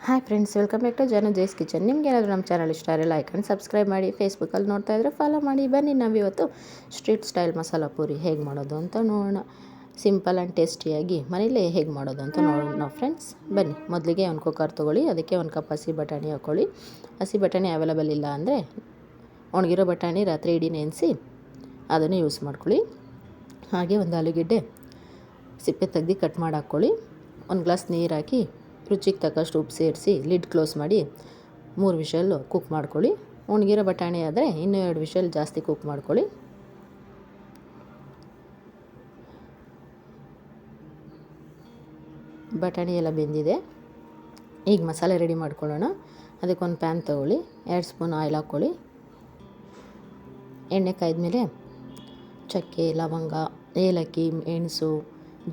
Hi friends, welcome back to Janu ಜೈಸ್ kitchen. ನಿಮ್ಗೇನಾದರೂ ನಮ್ಮ ಚಾನಲ್ ಇಷ್ಟ ಆದರೆ ಲೈಕ್ ಆ್ಯಂಡ್ ಸಬ್ಸ್ಕ್ರೈಬ್ ಮಾಡಿ. ಫೇಸ್ಬುಕ್ಕಲ್ಲಿ ನೋಡ್ತಾ ಇದ್ದರೆ ಫಾಲೋ ಮಾಡಿ. ಬನ್ನಿ ನಾವಿವತ್ತು ಸ್ಟ್ರೀಟ್ ಸ್ಟೈಲ್ ಮಸಾಲ ಪೂರಿ ಹೇಗೆ ಮಾಡೋದು ಅಂತ ನೋಡೋಣ. ಸಿಂಪಲ್ ಆ್ಯಂಡ್ ಟೇಸ್ಟಿಯಾಗಿ ಮನೇಲಿ ಹೇಗೆ ಮಾಡೋದು ಅಂತ ನೋಡೋಣ ಫ್ರೆಂಡ್ಸ್. ಬನ್ನಿ, ಮೊದಲಿಗೆ ಒಂದು ಕುಕ್ಕರ್ ತೊಗೊಳ್ಳಿ. ಅದಕ್ಕೆ 1 ಕಪ್ ಹಸಿ ಬಟಾಣಿ ಹಾಕ್ಕೊಳ್ಳಿ. ಹಸಿ ಬಟಾಣಿ ಅವೈಲೇಬಲ್ ಇಲ್ಲ ಅಂದರೆ ಒಣಗಿರೋ ಬಟಾಣಿ ರಾತ್ರಿ ಇಡೀ ನೆನೆಸಿ ಅದನ್ನು ಯೂಸ್ ಮಾಡ್ಕೊಳ್ಳಿ. ಹಾಗೆ ಒಂದು ಆಲೂಗೆಡ್ಡೆ ಸಿಪ್ಪೆ ತೆಗ್ದು ಕಟ್ ಮಾಡಿ ಹಾಕ್ಕೊಳ್ಳಿ. 1 ಗ್ಲಾಸ್ ನೀರು ಹಾಕಿ ರುಚಿಗೆ ತಕ್ಕಷ್ಟು ಉಪ್ಪು ಸೇರಿಸಿ ಲಿಡ್ ಕ್ಲೋಸ್ ಮಾಡಿ 3 ವಿಷಲ್ ಕುಕ್ ಮಾಡ್ಕೊಳ್ಳಿ. ಒಣಗಿರೋ ಬಟಾಣಿ ಆದರೆ ಇನ್ನೂ 2 ವಿಷಲ್ ಜಾಸ್ತಿ ಕುಕ್ ಮಾಡ್ಕೊಳ್ಳಿ. ಬಟಾಣಿ ಎಲ್ಲ ಬೆಂದಿದೆ. ಈಗ ಮಸಾಲೆ ರೆಡಿ ಮಾಡ್ಕೊಳ್ಳೋಣ. ಅದಕ್ಕೊಂದು ಪ್ಯಾನ್ ತೊಗೊಳ್ಳಿ. 2 ಸ್ಪೂನ್ ಆಯಿಲ್ ಹಾಕ್ಕೊಳ್ಳಿ. ಎಣ್ಣೆ ಕಾಯ್ದಮೇಲೆ ಚಕ್ಕೆ, ಲವಂಗ, ಏಲಕ್ಕಿ, ಮೆಣಸು,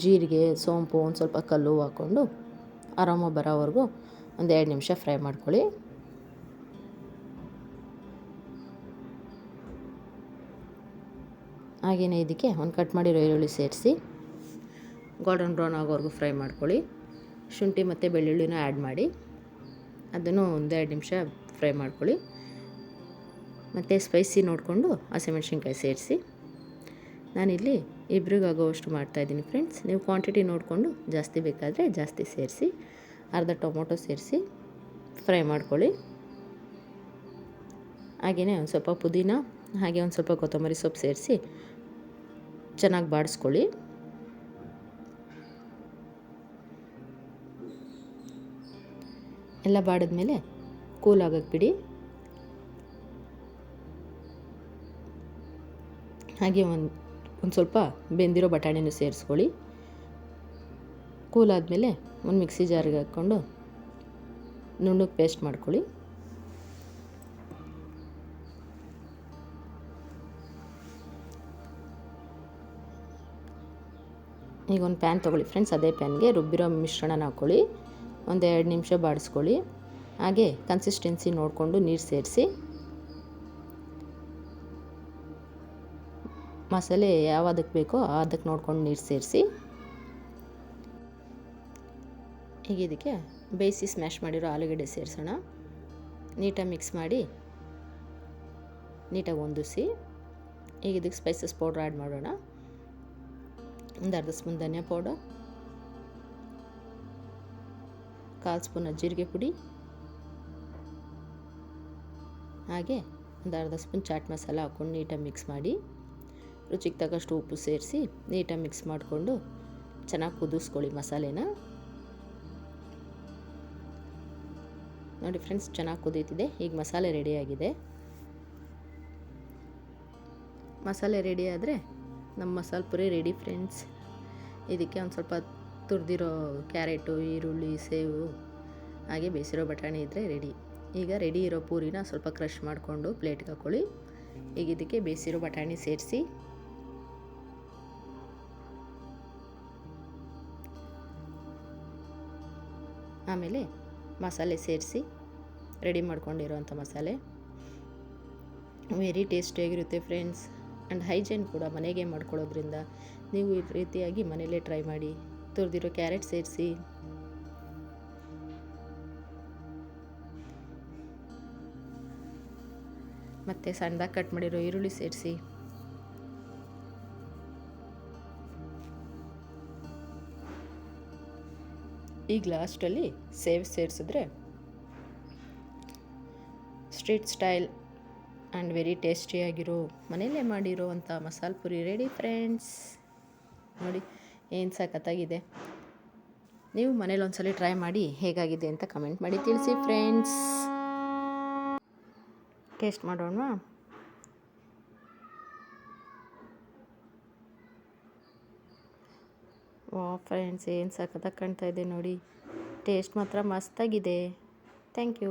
ಜೀರಿಗೆ, ಸೋಂಪು, ಒಂದು ಸ್ವಲ್ಪ ಕಲ್ಲು ಹಾಕ್ಕೊಂಡು ಆರಾಮ ಬರೋವರೆಗೂ ಒಂದು 2 ನಿಮಿಷ ಫ್ರೈ ಮಾಡ್ಕೊಳ್ಳಿ. ಹಾಗೆಯೇ ಇದಕ್ಕೆ ಒಂದು ಕಟ್ ಮಾಡಿರೋ ಈರುಳ್ಳಿ ಸೇರಿಸಿ ಗೋಲ್ಡನ್ ಬ್ರೌನ್ ಆಗೋವರೆಗೂ ಫ್ರೈ ಮಾಡ್ಕೊಳ್ಳಿ. ಶುಂಠಿ ಮತ್ತು ಬೆಳ್ಳುಳ್ಳಿನ ಆ್ಯಡ್ ಮಾಡಿ ಅದನ್ನು ಒಂದು 2 ನಿಮಿಷ ಫ್ರೈ ಮಾಡ್ಕೊಳ್ಳಿ. ಮತ್ತು ಸ್ಪೈಸಿ ನೋಡಿಕೊಂಡು ಹಸಿಮೆಣ್ಸಿನ್ಕಾಯಿ ಸೇರಿಸಿ. ನಾನಿಲ್ಲಿ ಇಬ್ಬರಿಗಾಗೋವಷ್ಟು ಮಾಡ್ತಾಯಿದ್ದೀನಿ ಫ್ರೆಂಡ್ಸ್. ನೀವು ಕ್ವಾಂಟಿಟಿ ನೋಡಿಕೊಂಡು ಜಾಸ್ತಿ ಬೇಕಾದರೆ ಜಾಸ್ತಿ ಸೇರಿಸಿ. ಅರ್ಧ ಟೊಮೊಟೊ ಸೇರಿಸಿ ಫ್ರೈ ಮಾಡ್ಕೊಳ್ಳಿ. ಹಾಗೆಯೇ ಒಂದು ಸ್ವಲ್ಪ ಪುದೀನ, ಹಾಗೆ ಒಂದು ಸ್ವಲ್ಪ ಕೊತ್ತಂಬರಿ ಸೊಪ್ಪು ಸೇರಿಸಿ ಚೆನ್ನಾಗಿ ಬಾಡಿಸ್ಕೊಳ್ಳಿ. ಎಲ್ಲ ಬಾಡಿದ್ಮೇಲೆ ಕೂಲ್ ಆಗೋಕ್ಕೆ ಬಿಡಿ. ಹಾಗೆ ಒಂದು ಸ್ವಲ್ಪ ಬೆಂದಿರೋ ಬಟಾಣಿನೂ ಸೇರಿಸ್ಕೊಳ್ಳಿ. ಕೂಲ್ ಆದಮೇಲೆ ಒಂದು ಮಿಕ್ಸಿ ಜಾರಿಗೆ ಹಾಕ್ಕೊಂಡು ನುಣ್ಣಗೆ ಪೇಸ್ಟ್ ಮಾಡ್ಕೊಳ್ಳಿ. ಈಗ ಒಂದು ಪ್ಯಾನ್ ತೊಗೊಳ್ಳಿ ಫ್ರೆಂಡ್ಸ್. ಅದೇ ಪ್ಯಾನ್ಗೆ ರುಬ್ಬಿರೋ ಮಿಶ್ರಣನ ಹಾಕ್ಕೊಳ್ಳಿ. ಒಂದು 2 ನಿಮಿಷ ಬಾಡಿಸ್ಕೊಳ್ಳಿ. ಹಾಗೆ ಕನ್ಸಿಸ್ಟೆನ್ಸಿ ನೋಡಿಕೊಂಡು ನೀರು ಸೇರಿಸಿ. ಮಸಾಲೆ ಯಾವುದಕ್ಕೆ ಬೇಕೋ ಅದಕ್ಕೆ ನೋಡ್ಕೊಂಡು ನೀರು ಸೇರಿಸಿ. ಈಗ ಇದಕ್ಕೆ ಬೇಯಿಸಿ ಸ್ಮ್ಯಾಶ್ ಮಾಡಿರೋ ಆಲೂಗಡ್ಡೆ ಸೇರಿಸೋಣ. ನೀಟಾಗಿ ಮಿಕ್ಸ್ ಮಾಡಿ ನೀಟಾಗಿ ಹೊಂದಿಸಿ. ಈಗ ಇದಕ್ಕೆ ಸ್ಪೈಸಸ್ ಪೌಡ್ರ್ ಆ್ಯಡ್ ಮಾಡೋಣ. ಒಂದು ಅರ್ಧ ಸ್ಪೂನ್ ಧನಿಯಾ ಪೌಡರ್, 1/4 ಸ್ಪೂನ್ ಜೀರಿಗೆ ಪುಡಿ, ಹಾಗೆ ಒಂದು ಅರ್ಧ ಸ್ಪೂನ್ ಚಾಟ್ ಮಸಾಲ ಹಾಕ್ಕೊಂಡು ನೀಟಾಗಿ ಮಿಕ್ಸ್ ಮಾಡಿ ರುಚಿಗೆ ತಕ್ಕಷ್ಟು ಉಪ್ಪು ಸೇರಿಸಿ ನೀಟಾಗಿ ಮಿಕ್ಸ್ ಮಾಡಿಕೊಂಡು ಚೆನ್ನಾಗಿ ಕುದಿಸ್ಕೊಳ್ಳಿ ಮಸಾಲೆನ. ನೋಡಿ ಫ್ರೆಂಡ್ಸ್, ಚೆನ್ನಾಗಿ ಕುದೀತಿದೆ. ಈಗ ಮಸಾಲೆ ರೆಡಿಯಾಗಿದೆ. ಮಸಾಲೆ ರೆಡಿ ಆದರೆ ನಮ್ಮ ಮಸಾಲೆ ಪುರಿ ರೆಡಿ ಫ್ರೆಂಡ್ಸ್. ಇದಕ್ಕೆ ಒಂದು ಸ್ವಲ್ಪ ತುರಿದಿರೋ ಕ್ಯಾರೆಟು, ಈರುಳ್ಳಿ, ಸೇವು, ಹಾಗೆ ಬೇಯಿಸಿರೋ ಬಟಾಣಿ ಇದ್ದರೆ ರೆಡಿ. ಈಗ ರೆಡಿ ಇರೋ ಪೂರಿನ ಸ್ವಲ್ಪ ಕ್ರಷ್ ಮಾಡಿಕೊಂಡು ಪ್ಲೇಟ್ಗೆ ಹಾಕ್ಕೊಳ್ಳಿ. ಈಗ ಇದಕ್ಕೆ ಬೇಯಿಸಿರೋ ಬಟಾಣಿ ಸೇರಿಸಿ ಆಮೇಲೆ ಮಸಾಲೆ ಸೇರಿಸಿ ರೆಡಿ ಮಾಡ್ಕೊಂಡಿರೋವಂಥ ಮಸಾಲೆ ವೆರಿ ಟೇಸ್ಟಿಯಾಗಿರುತ್ತೆ ಫ್ರೆಂಡ್ಸ್. ಆ್ಯಂಡ್ ಹೈಜೀನ್ ಕೂಡ. ಮನೆಗೆ ಮಾಡ್ಕೊಳ್ಳೋದ್ರಿಂದ ನೀವು ಈ ರೀತಿಯಾಗಿ ಮನೆಯಲ್ಲೇ ಟ್ರೈ ಮಾಡಿ. ತುರಿದಿರೋ ಕ್ಯಾರೆಟ್ ಸೇರಿಸಿ, ಮತ್ತು ಸಣ್ಣದಾಗಿ ಕಟ್ ಮಾಡಿರೋ ಈರುಳ್ಳಿ ಸೇರಿಸಿ, ಈಗ ಲಾಸ್ಟಲ್ಲಿ ಸೇವ್ ಸೇರಿಸಿದ್ರೆ ಸ್ಟ್ರೀಟ್ ಸ್ಟೈಲ್ ಆ್ಯಂಡ್ ವೆರಿ ಟೇಸ್ಟಿಯಾಗಿರೋ ಮನೆಯಲ್ಲೇ ಮಾಡಿರೋವಂಥ ಮಸಾಲೆ ಪುರಿ ರೆಡಿ ಫ್ರೆಂಡ್ಸ್. ನೋಡಿ ಏನು ಸಖತ್ತಾಗಿದೆ. ನೀವು ಮನೇಲಿ ಒಂದ್ಸಲ ಟ್ರೈ ಮಾಡಿ ಹೇಗಾಗಿದೆ ಅಂತ ಕಮೆಂಟ್ ಮಾಡಿ ತಿಳಿಸಿ ಫ್ರೆಂಡ್ಸ್. ಟೇಸ್ಟ್ ಮಾಡೋಣ. ಫ್ರೆಂಡ್ಸ್, ಏನು ಸಖತ್ತಾಗಿ ಕಾಣ್ತಾ ಇದೆ ನೋಡಿ. ಟೇಸ್ಟ್ ಮಾತ್ರ ಮಸ್ತಾಗಿದೆ. Thank you.